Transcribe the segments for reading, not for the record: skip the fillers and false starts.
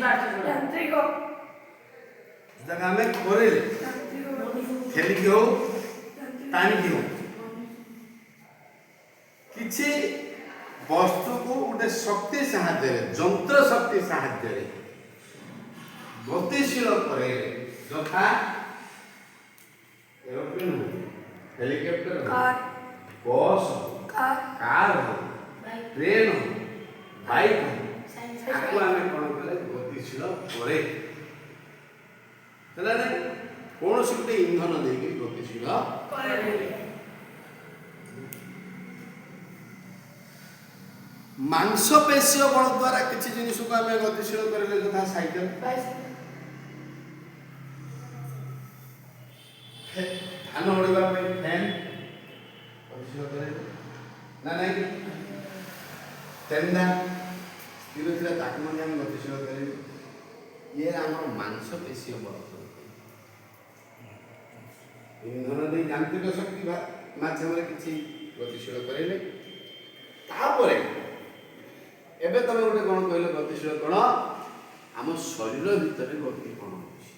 ଯାନ୍ତ୍ରିକ जगह में कोरेले खेली की हो टाणी की हो किछि वस्तु को गोटे शक्ति साहाय्य जंत्र शक्ति साहाय्य गतिशील करे यथा एरोप्लेन हो हेलीकॉप्टर हो बस हो कार हो ट्रेन हो बाइक हो आपको आमे कोन कले गतिशील करे चला ने कौन सी गोटे इंधन देके गतिशील करे मांसपेशीय बल द्वारा किसी जिनिस को आम गतिशील करें यथा साइकेल धान ओढ़ा फैन गतिशील करे ना नहीं तेंदा स्थिर थिला ताकि हम गतिशील करे ये आम मांसपेशीय बल इंधन दे यांत्रिक शक्ति माध्यम किसी गतिशील करेले तापरे एबे तमे गोटे कोन कहले गतिशील कोन आम शरीर भीतर गति कोन होछि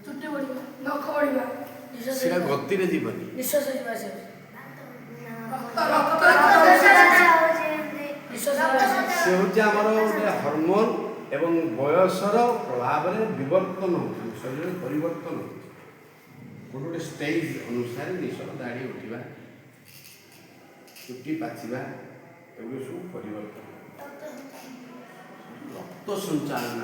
चुट्टी बढिबा नख बढिबा सेटा गति रे जीवनी निश्वास जीवा से से होछि हमर गोटे हार्मोन एवं बयसर प्रभाव रे विवर्तन होछि शरीर परिवर्तन होछि गोटे स्टेज अनुसार निश्वास दाढ़ी उठिबा चुट्टी पाचिबा एगुलो सब परिवर्तन रक्त संचालन